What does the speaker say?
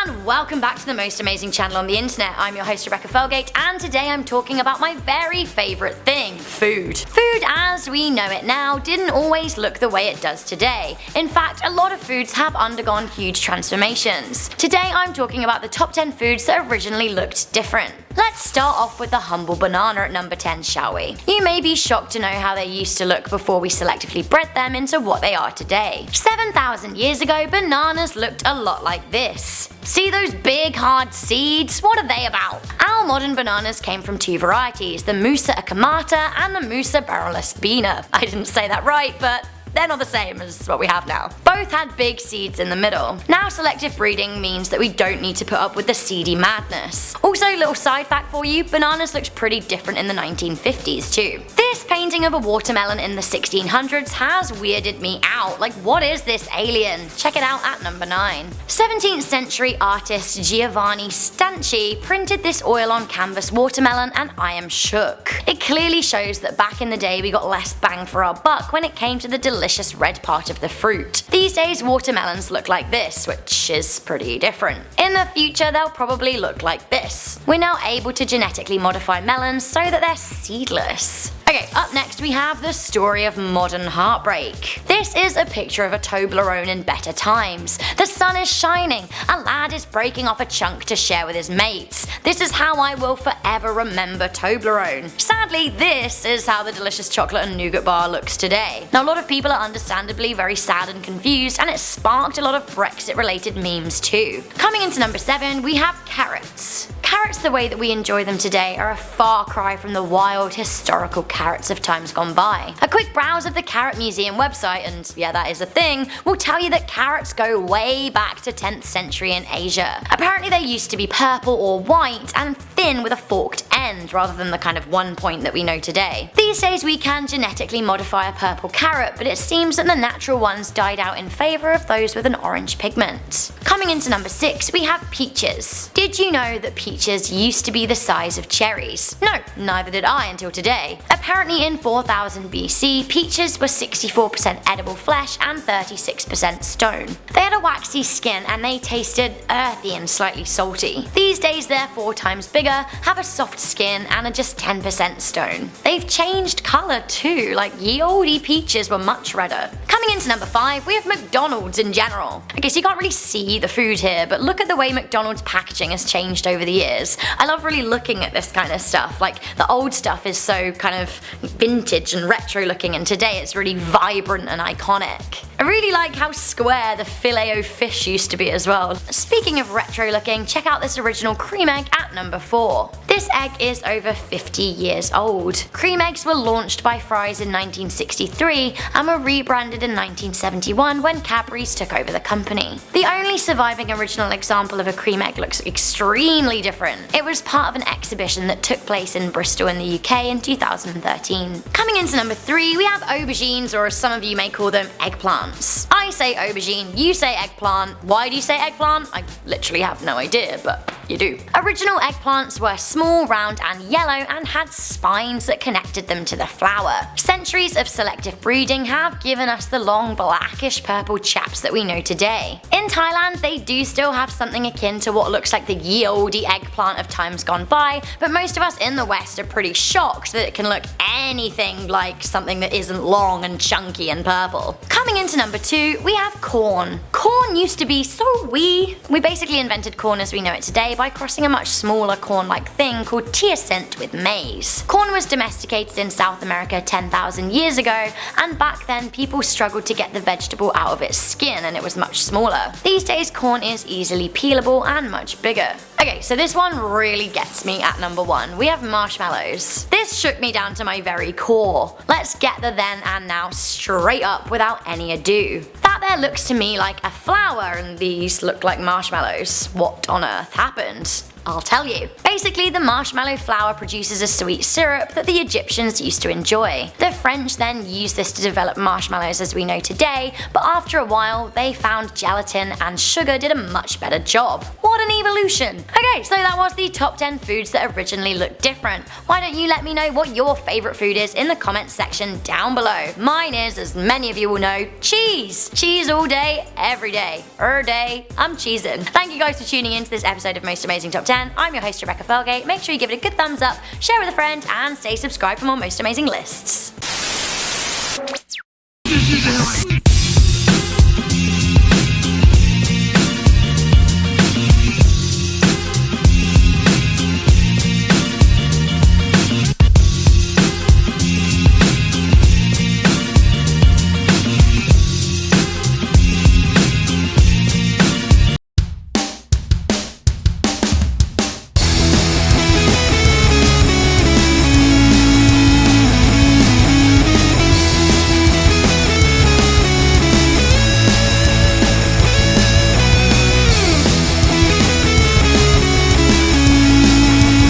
and welcome back to the most amazing channel on the internet. I'm your host Rebecca Felgate, and today I'm talking about my very favourite thing, food. Food as we know it now didn't always look the way it does today. In fact, a lot of foods have undergone huge transformations. Today I'm talking about the top 10 foods that originally looked different. Let's start off with the humble banana at number 10, shall we? You may be shocked to know how they used to look before we selectively bred them into what they are today. 7,000 years ago, bananas looked a lot like this. See those big hard seeds? What are they about? Our modern bananas came from two varieties, the Musa akamata and the Musa berylospina. I didn't say that right, but they're not the same as what we have now. Both had big seeds in the middle. Now selective breeding means that we don't need to put up with the seedy madness. Also, little side fact for you, bananas looked pretty different in the 1950s too. This painting of a watermelon in the 1600s has weirded me out. Like, what is this alien? Check it out at number 9. 17th century artist Giovanni Stanchi printed this oil on canvas watermelon, and I am shook. It clearly shows that back in the day we got less bang for our buck when it came to the delicious red part of the fruit. These days watermelons look like this, which is pretty different. In the future they'll probably look like this. We're now able to genetically modify melons so that they're seedless. Okay, up next we have the story of modern heartbreak. This is a picture of a Toblerone in better times. The sun is shining, a lad is breaking off a chunk to share with his mates. This is how I will forever remember Toblerone. Sadly, this is how the delicious chocolate and nougat bar looks today. Now, a lot of people are understandably very sad and confused, and it sparked a lot of Brexit related memes too. Coming into number 7, we have carrots. Carrots the way that we enjoy them today are a far cry from the wild, historical carrots of times gone by. A quick browse of the Carrot Museum website, and yeah, that is a thing, will tell you that carrots go way back to 10th century in Asia. Apparently they used to be purple or white and thin with a forked end rather than the kind of one point that we know today. These days we can genetically modify a purple carrot, but it seems that the natural ones died out in favour of those with an orange pigment. Coming into number 6, we have peaches. Did you know that peaches used to be the size of cherries? No, neither did I until today. Apparently in 4000 BC, peaches were 64% edible flesh and 36% stone. They had a waxy skin and they tasted earthy and slightly salty. These days they're 4 times bigger, have a soft skin and are just 10% stone. They've changed colour too, like ye olde peaches were much redder. Coming into number 5, we have McDonald's in general. Okay, so you can't really see the food here, but look at the way McDonald's packaging has changed over the years. I love really looking at this kind of stuff. Like, the old stuff is so kind of vintage and retro looking, and today it's really vibrant and iconic. I really like how square the Filet-O-Fish used to be as well. Speaking of retro looking, check out this original cream egg at number 4. This egg is over 50 years old. Cream eggs were launched by Fry's in 1963 and were rebranded in 1971 when Cadbury's took over the company. The only surviving original example of a cream egg looks extremely different. It was part of an exhibition that took place in Bristol in the UK in 2013. Coming into number 3, we have aubergines, or as some of you may call them, eggplants. I say aubergine, you say eggplant. Why do you say eggplant? I literally have no idea, but you do. Original eggplants were small, round and yellow and had spines that connected them to the flower. Centuries of selective breeding have given us the long blackish purple chaps that we know today. In Thailand they do still have something akin to what looks like the ye olde eggplant of times gone by, but most of us in the West are pretty shocked that it can look anything like something that isn't long and chunky and purple. Coming into number 2, we have corn. Corn used to be so wee. We basically invented corn as we know it today by crossing a much smaller corn-like thing called teosinte with maize. Corn was domesticated in South America 10,000 years ago, and back then people struggled to get the vegetable out of its skin and it was much smaller. These days corn is easily peelable and much bigger. Okay, so this one really gets me at number 1. We have marshmallows. This shook me down to my very core. Let's get the then and now straight up without any ado. That there looks to me like a flower and these look like marshmallows. What on earth happened? I'll tell you. Basically, the marshmallow flour produces a sweet syrup that the Egyptians used to enjoy. The French then used this to develop marshmallows as we know today, but after a while they found gelatin and sugar did a much better job. What an evolution! Okay, so that was the top 10 foods that originally looked different. Why don't you let me know what your favourite food is in the comments section down below. Mine is, as many of you will know, cheese! Cheese all day, every day. Day, I'm cheesing. Thank you guys for tuning in to this episode of Most Amazing Top 10. I'm your host Rebecca Felgate. Make sure you give it a good thumbs up, share with a friend, and stay subscribed for more Most Amazing lists.